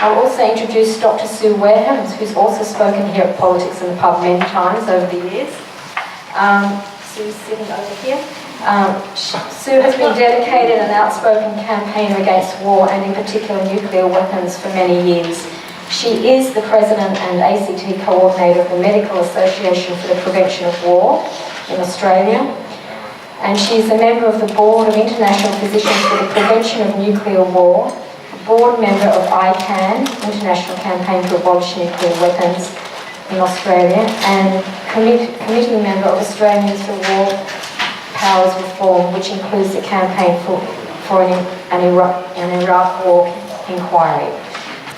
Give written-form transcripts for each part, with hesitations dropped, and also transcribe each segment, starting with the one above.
I'll also introduce Dr. Sue Wareham, who's also spoken here at Politics in the Pub many times over the years. Sue's sitting over here. Sue has been dedicated and outspoken campaigner against war and in particular nuclear weapons for many years. She is the President and ACT Coordinator of the Medical Association for the Prevention of War in Australia. And she's a member of the Board of International Physicians for the Prevention of Nuclear War, board member of ICAN, International Campaign to Abolish Nuclear Weapons in Australia, and committee member of Australians for War Powers Reform, which includes the campaign for an Iraq War inquiry.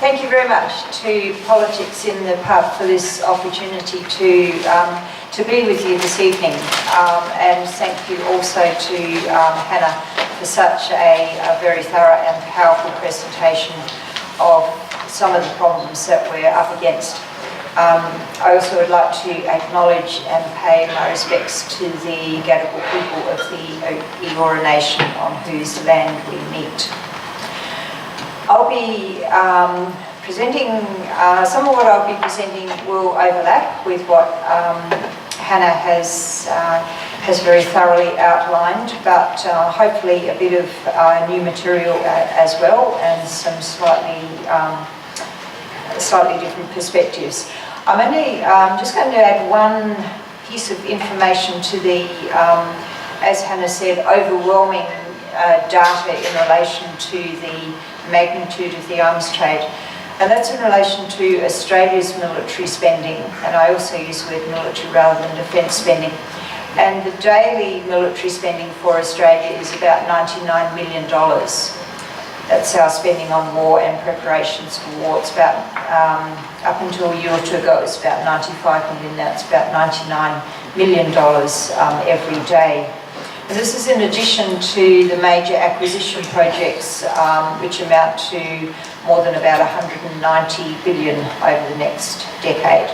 Thank you very much to Politics in the Pub for this opportunity to be with you this evening, and thank you also to Hannah for such a very thorough and powerful presentation of some of the problems that we're up against. I also would like to acknowledge and pay my respects to the Gadigal people of the Eora Nation on whose land we meet. I'll be presenting, some of what I'll be presenting will overlap with what Hannah has very thoroughly outlined, but hopefully a bit of new material as well, and some slightly different perspectives. I'm only just going to add one piece of information to the, as Hannah said, overwhelming data in relation to the magnitude of the arms trade, and that's in relation to Australia's military spending, and I also use the word military rather than defence spending. And the daily military spending for Australia is about $99 million. That's our spending on war and preparations for war. It's about, up until a year or two ago, it was about 95 million, now it's about $99 million every day. And this is in addition to the major acquisition projects, which amount to more than about 190 billion over the next decade.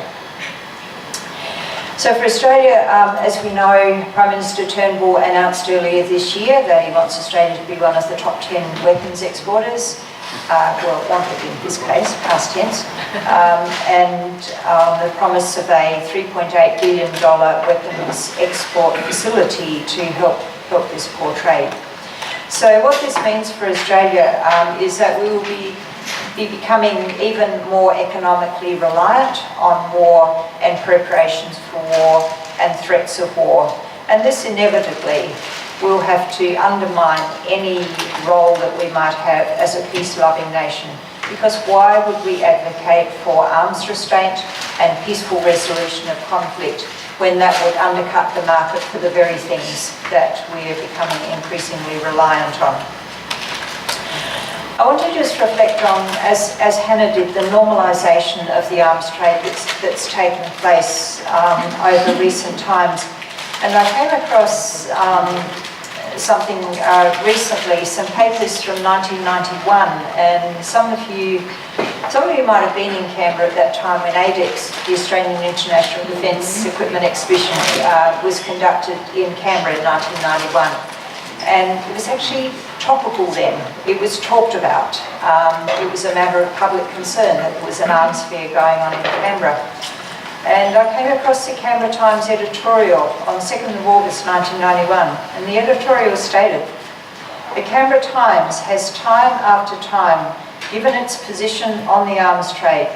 So for Australia, as we know, Prime Minister Turnbull announced earlier this year that he wants Australia to be one of the top 10 weapons exporters. Well, wanted in his case, past tense, and the promise of a $3.8 billion weapons export facility to help this poor trade. So what this means for Australia is that we will be becoming even more economically reliant on war and preparations for war and threats of war. And this inevitably will have to undermine any role that we might have as a peace-loving nation. Because why would we advocate for arms restraint and peaceful resolution of conflict when that would undercut the market for the very things that we are becoming increasingly reliant on? I want to just reflect on, as Hannah did, the normalisation of the arms trade that's taken place over recent times. And I came across something recently, some papers from 1991, and some of you might have been in Canberra at that time when ADEX, the Australian International Defence Equipment Exhibition, was conducted in Canberra in 1991. And it was actually topical then. It was talked about. It was a matter of public concern that there was an arms fair going on in Canberra. And I came across the Canberra Times editorial on 2nd of August 1991, and the editorial stated, "The Canberra Times has time after time given its position on the arms trade.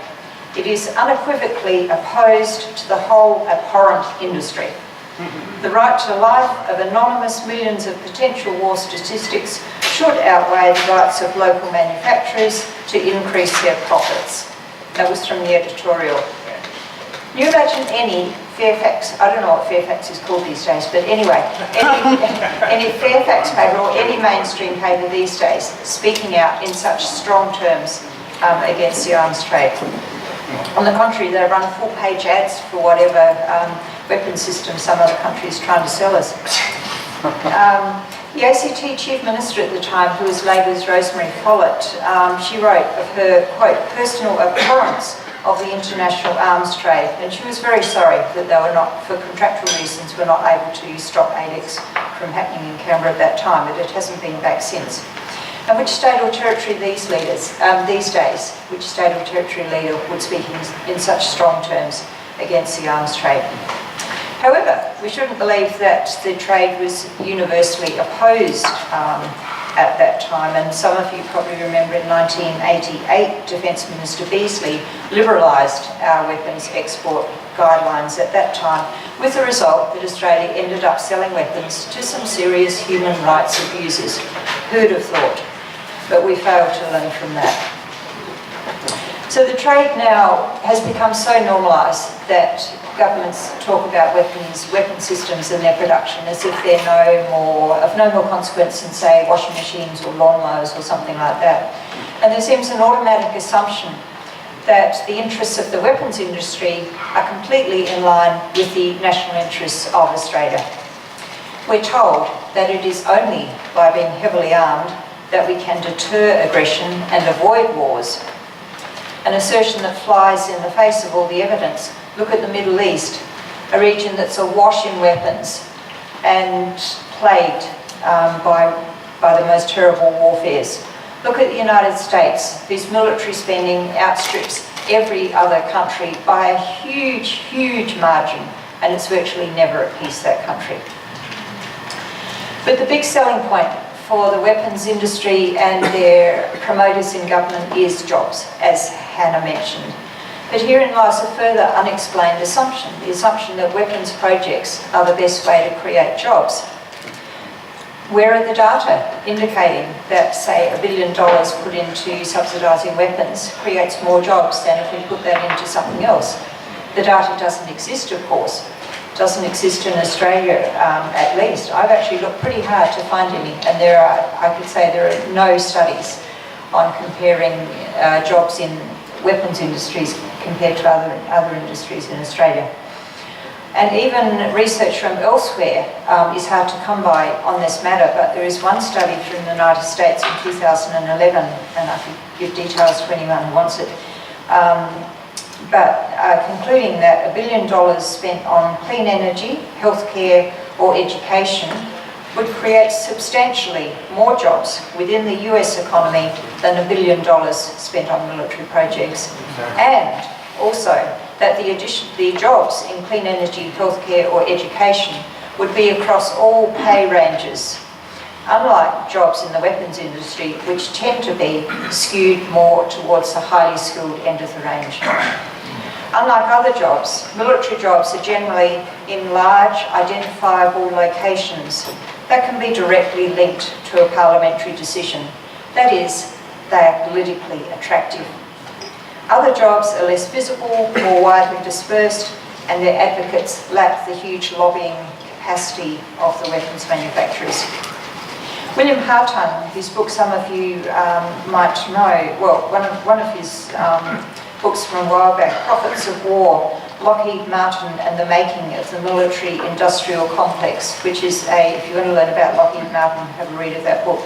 It is unequivocally opposed to the whole abhorrent industry. The right to life of anonymous millions of potential war statistics should outweigh the rights of local manufacturers to increase their profits." That was from the editorial. Can you imagine any Fairfax, I don't know what Fairfax is called these days, but anyway, any Fairfax paper or any mainstream paper these days speaking out in such strong terms against the arms trade? On the contrary, they run full-page ads for whatever weapon system some other country is trying to sell us. The ACT Chief Minister at the time, who was Labor's Rosemary Follett, she wrote of her, quote, personal abhorrence of the international arms trade, and she was very sorry that they were not, for contractual reasons, were not able to stop ADEX from happening in Canberra at that time, but it hasn't been back since. And which state or territory these days, which state or territory leader would speak in such strong terms against the arms trade? However, we shouldn't believe that the trade was universally opposed at that time, and some of you probably remember in 1988, Defence Minister Beazley liberalised our weapons export guidelines at that time, with the result that Australia ended up selling weapons to some serious human rights abusers. Who'd have thought? But we failed to learn from that. So the trade now has become so normalised that governments talk about weapon systems and their production as if they're of no more consequence than, say, washing machines or lawnmowers or something like that. And there seems an automatic assumption that the interests of the weapons industry are completely in line with the national interests of Australia. We're told that it is only by being heavily armed that we can deter aggression and avoid wars. An assertion that flies in the face of all the evidence. Look at the Middle East, a region that's awash in weapons and plagued by the most terrible warfares. Look at the United States, whose military spending outstrips every other country by a huge, huge margin, and it's virtually never at peace, that country. But the big selling point for the weapons industry and their promoters in government is jobs, as Hannah mentioned. But herein lies a further unexplained assumption, the assumption that weapons projects are the best way to create jobs. Where are the data indicating that, say, $1 billion put into subsidising weapons creates more jobs than if we put that into something else? The data doesn't exist, of course. It doesn't exist in Australia, at least. I've actually looked pretty hard to find any, and there are no studies on comparing jobs in weapons industries compared to other industries in Australia. And even research from elsewhere is hard to come by on this matter, but there is one study from the United States in 2011, and I can give details to anyone who wants it, concluding that $1 billion spent on clean energy, healthcare or education would create substantially more jobs within the US economy than $1 billion spent on military projects. And also that the jobs in clean energy, healthcare or education would be across all pay ranges, unlike jobs in the weapons industry, which tend to be skewed more towards the highly skilled end of the range. Unlike other jobs, military jobs are generally in large, identifiable locations that can be directly linked to a parliamentary decision. That is, they are politically attractive. Other jobs are less visible, more widely dispersed, and their advocates lack the huge lobbying capacity of the weapons manufacturers. William Hartung, whose book some of you might know, well, one of his books from a while back, Profits of War, Lockheed Martin and the Making of the Military Industrial Complex, which is if you want to learn about Lockheed Martin, have a read of that book.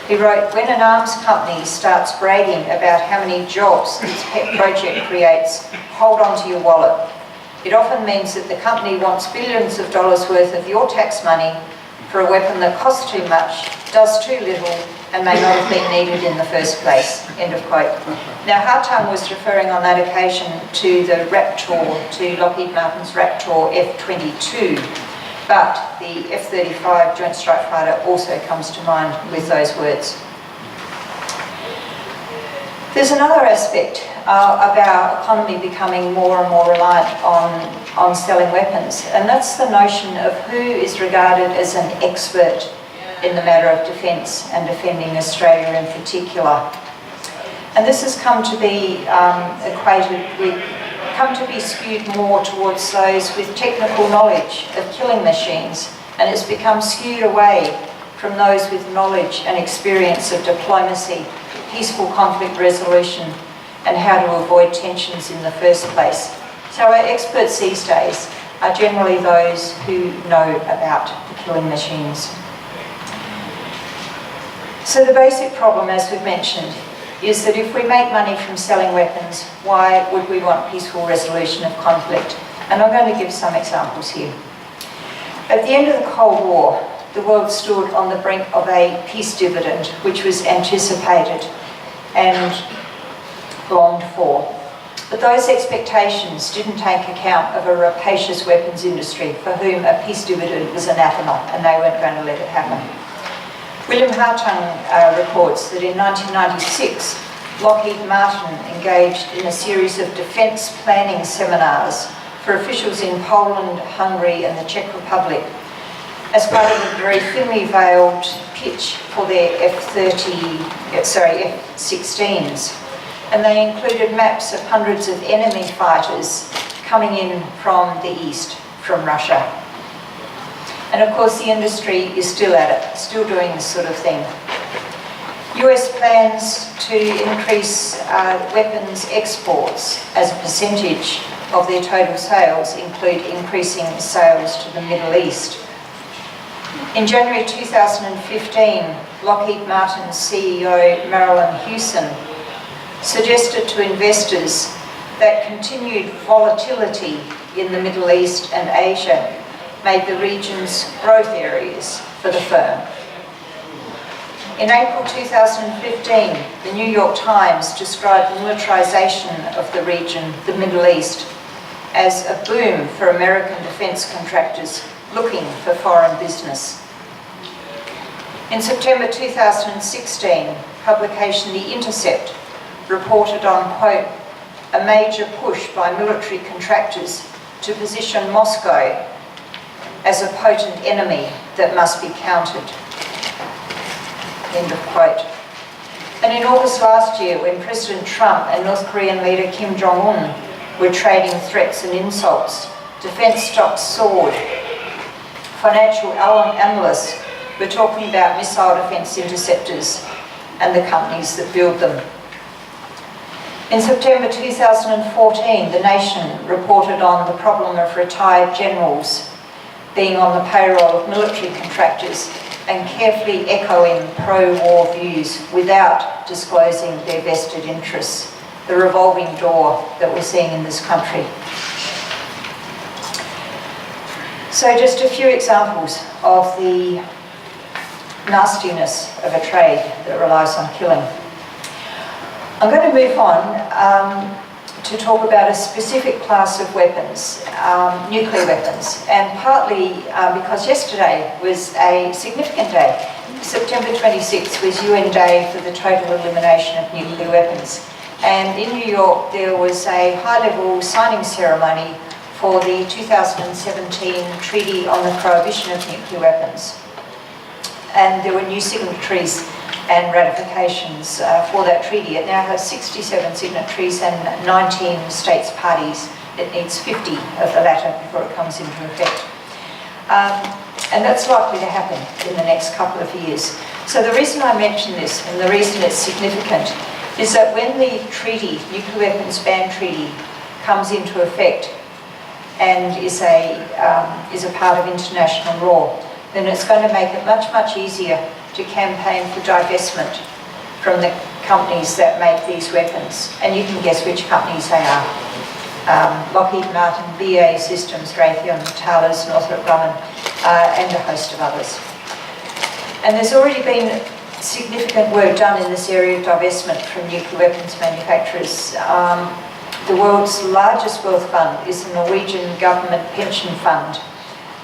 He wrote, when an arms company starts bragging about how many jobs its pet project creates, hold on to your wallet. It often means that the company wants billions of dollars worth of your tax money for a weapon that costs too much, does too little, and may not have been needed in the first place, end of quote. Now, Hartung was referring on that occasion to the Raptor, to Lockheed Martin's Raptor F-22, but the F-35 Joint Strike Fighter also comes to mind with those words. There's another aspect of our economy becoming more and more reliant on selling weapons, and that's the notion of who is regarded as an expert in the matter of defence and defending Australia in particular. And this has come to be skewed more towards those with technical knowledge of killing machines, and it's become skewed away from those with knowledge and experience of diplomacy, peaceful conflict resolution, and how to avoid tensions in the first place. So our experts these days are generally those who know about the killing machines. So the basic problem, as we've mentioned, is that if we make money from selling weapons, why would we want peaceful resolution of conflict? And I'm going to give some examples here. At the end of the Cold War, the world stood on the brink of a peace dividend, which was anticipated and longed for. But those expectations didn't take account of a rapacious weapons industry for whom a peace dividend was anathema, and they weren't going to let it happen. William Hartung reports that in 1996, Lockheed Martin engaged in a series of defence planning seminars for officials in Poland, Hungary and the Czech Republic as part of a very thinly veiled pitch for their F-16s. And they included maps of hundreds of enemy fighters coming in from the east, from Russia. And of course the industry is still at it, still doing this sort of thing. US plans to increase weapons exports as a percentage of their total sales include increasing sales to the Middle East. In January 2015, Lockheed Martin's CEO Marilyn Hewson suggested to investors that continued volatility in the Middle East and Asia made the region's growth areas for the firm. In April 2015, the New York Times described the militarization of the region, the Middle East, as a boom for American defence contractors looking for foreign business. In September 2016, publication The Intercept reported on, quote, a major push by military contractors to position Moscow as a potent enemy that must be countered, end of quote. And in August last year, when President Trump and North Korean leader Kim Jong-un were trading threats and insults, defence stocks soared. Financial analysts were talking about missile defence interceptors and the companies that build them. In September 2014, The Nation reported on the problem of retired generals being on the payroll of military contractors and carefully echoing pro-war views without disclosing their vested interests, the revolving door that we're seeing in this country. So just a few examples of the nastiness of a trade that relies on killing. I'm going to move on to talk about a specific class of weapons, nuclear weapons, and partly because yesterday was a significant day. September 26th was UN Day for the total elimination of nuclear weapons. And in New York there was a high-level signing ceremony for the 2017 Treaty on the Prohibition of Nuclear Weapons. And there were new signatories and ratifications for that treaty. It now has 67 signatories and 19 states parties. It needs 50 of the latter before it comes into effect. And that's likely to happen in the next couple of years. So the reason I mention this, and the reason it's significant, is that when the treaty, nuclear weapons ban treaty, comes into effect and is a part of international law, then it's going to make it much, much easier to campaign for divestment from the companies that make these weapons. And you can guess which companies they are. Lockheed Martin, BAE Systems, Raytheon, Thales, Northrop Grumman, and a host of others. And there's already been significant work done in this area of divestment from nuclear weapons manufacturers. The world's largest wealth fund is the Norwegian government pension fund,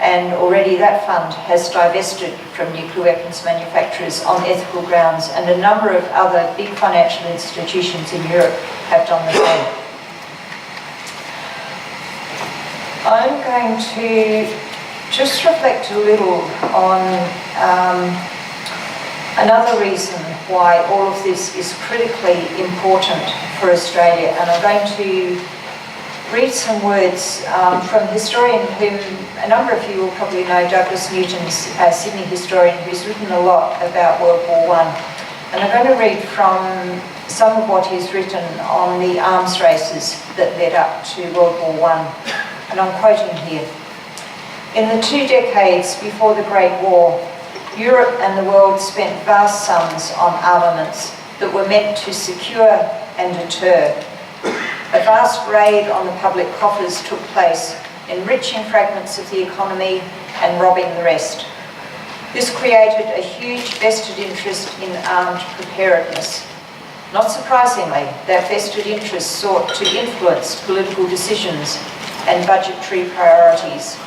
and already that fund has divested from nuclear weapons manufacturers on ethical grounds, and a number of other big financial institutions in Europe have done the same. I'm going to just reflect a little on another reason why all of this is critically important for Australia, and I'm going to read some words from a historian whom a number of you will probably know, Douglas Newton's Sydney historian, who's written a lot about World War I. And I'm going to read from some of what he's written on the arms races that led up to World War I. And I'm quoting here. In the 2 decades before the Great War, Europe and the world spent vast sums on armaments that were meant to secure and deter. A vast raid on the public coffers took place, enriching fragments of the economy and robbing the rest. This created a huge vested interest in armed preparedness. Not surprisingly, that vested interest sought to influence political decisions and budgetary priorities.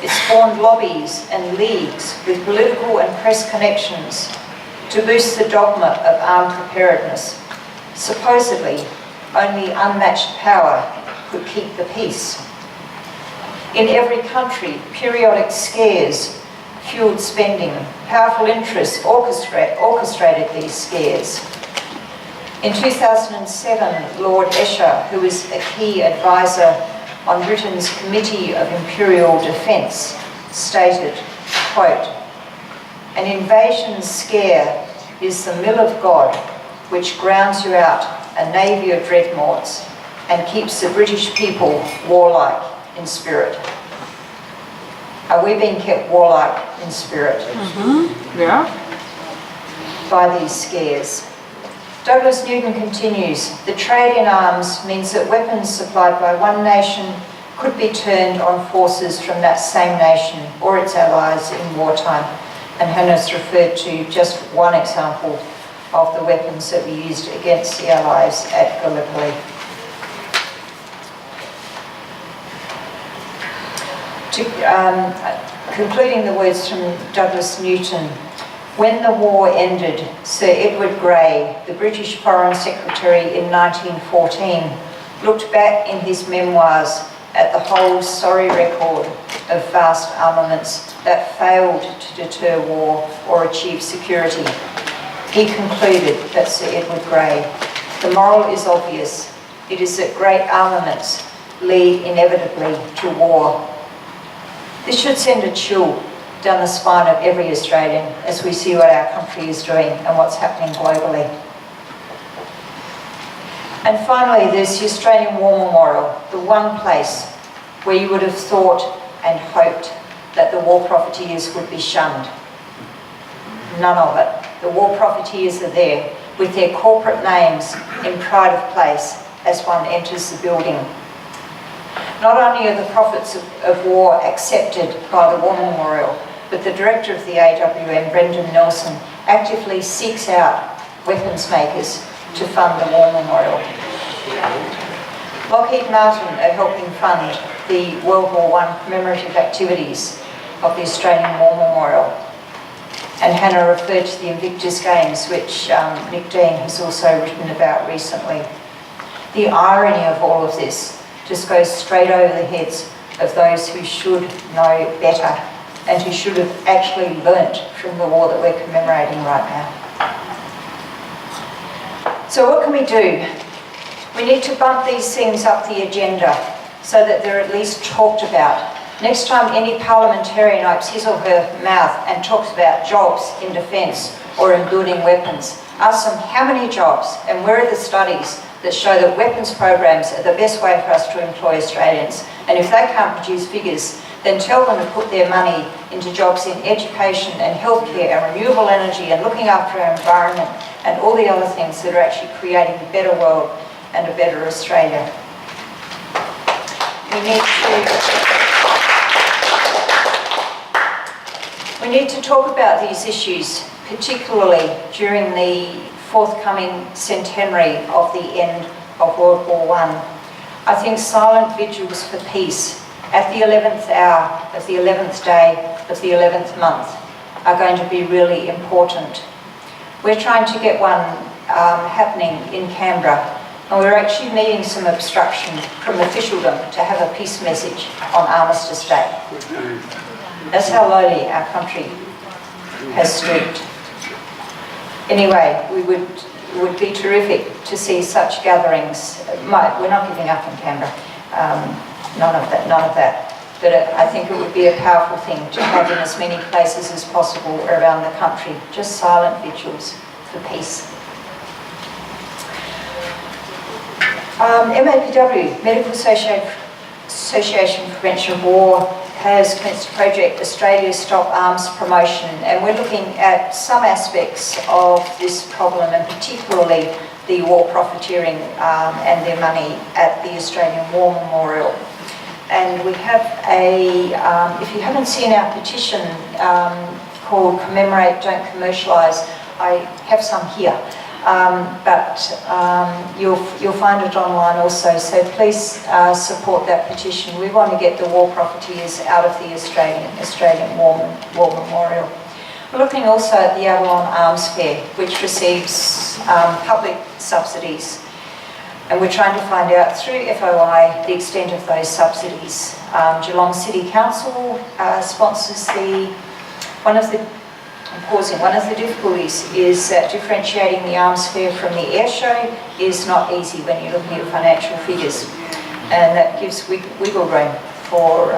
It spawned lobbies and leagues with political and press connections to boost the dogma of armed preparedness. Supposedly, only unmatched power could keep the peace. In every country, periodic scares fueled spending. Powerful interests orchestrated these scares. In 2007, Lord Esher, who was a key advisor on Britain's Committee of Imperial Defence, stated, quote, "An invasion scare is the mill of God which grounds you out a navy of dreadnoughts and keeps the British people warlike in spirit." Are we being kept warlike in spirit? Yeah. By these scares? Douglas Newton continues, "The trade in arms means that weapons supplied by one nation could be turned on forces from that same nation or its allies in wartime." And Hannah's referred to just one example of the weapons that we used against the Allies at Gallipoli. Concluding the words from Douglas Newton, when the war ended, Sir Edward Grey, the British Foreign Secretary in 1914, looked back in his memoirs at the whole sorry record of vast armaments that failed to deter war or achieve security. He concluded, that's Sir Edward Grey, "The moral is obvious. It is that great armaments lead inevitably to war." This should send a chill down the spine of every Australian as we see what our country is doing and what's happening globally. And finally, there's the Australian War Memorial, the one place where you would have thought and hoped that the war profiteers would be shunned. None of it. The war profiteers are there with their corporate names in pride of place as one enters the building. Not only are the profits of war accepted by the War Memorial, but the director of the AWM, Brendan Nelson, actively seeks out weapons makers to fund the War Memorial. Lockheed Martin are helping fund the World War I commemorative activities of the Australian War Memorial. And Hannah referred to the Invictus Games, which Nick Dean has also written about recently. The irony of all of this just goes straight over the heads of those who should know better and who should have actually learnt from the war that we're commemorating right now. So what can we do? We need to bump these things up the agenda so that they're at least talked about. Next time any parliamentarian opens his or her mouth and talks about jobs in defence or in building weapons, ask them how many jobs and where are the studies that show that weapons programs are the best way for us to employ Australians. And if they can't produce figures, then tell them to put their money into jobs in education and healthcare and renewable energy and looking after our environment and all the other things that are actually creating a better world and a better Australia. We need to talk about these issues, particularly during the forthcoming centenary of the end of World War I. I think silent vigils for peace at the 11th hour of the 11th day of the 11th month are going to be really important. We're trying to get one happening in Canberra, and we're actually meeting some obstruction from officialdom to have a peace message on Armistice Day. That's how lowly our country has stooped. Anyway, it would be terrific to see such gatherings. We're not giving up in Canberra, none of that. But I think it would be a powerful thing to have in as many places as possible around the country, just silent vigils for peace. MAPW, Medical Association for Prevention of War, has commenced a project, Australia Stop Arms Promotion, and we're looking at some aspects of this problem, and particularly the war profiteering and their money at the Australian War Memorial. And we have if you haven't seen our petition called Commemorate, Don't Commercialise. I have some here, but you'll find it online also, so please support that petition. We want to get the war profiteers out of the Australian War Memorial. We're looking also at the Avalon Arms Fair, which receives public subsidies, and we're trying to find out through FOI the extent of those subsidies. Geelong City Council sponsors one of the difficulties is that differentiating the arms fair from the air show is not easy when you're looking at financial figures, and that gives wiggle room for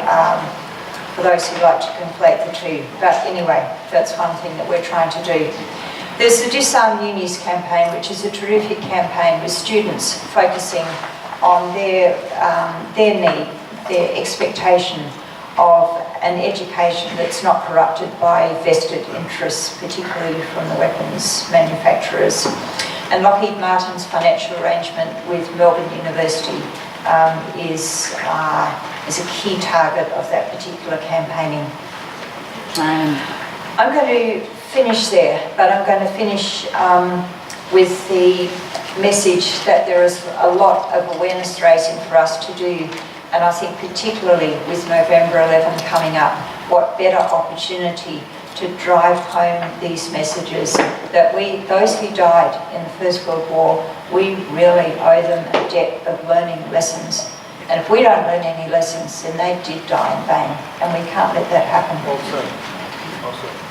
those who like to conflate the two. But anyway, that's one thing that we're trying to do. There's the Disarm Unis campaign, which is a terrific campaign with students focusing on their need, their expectation of an education that's not corrupted by vested interests, particularly from the weapons manufacturers. And Lockheed Martin's financial arrangement with Melbourne University is a key target of that particular campaigning. I'm going to finish there, but I'm going to finish with the message that there is a lot of awareness raising for us to do, and I think particularly with November 11 coming up, what better opportunity to drive home these messages that those who died in the First World War, we really owe them a debt of learning lessons. And if we don't learn any lessons, then they did die in vain, and we can't let that happen. Also.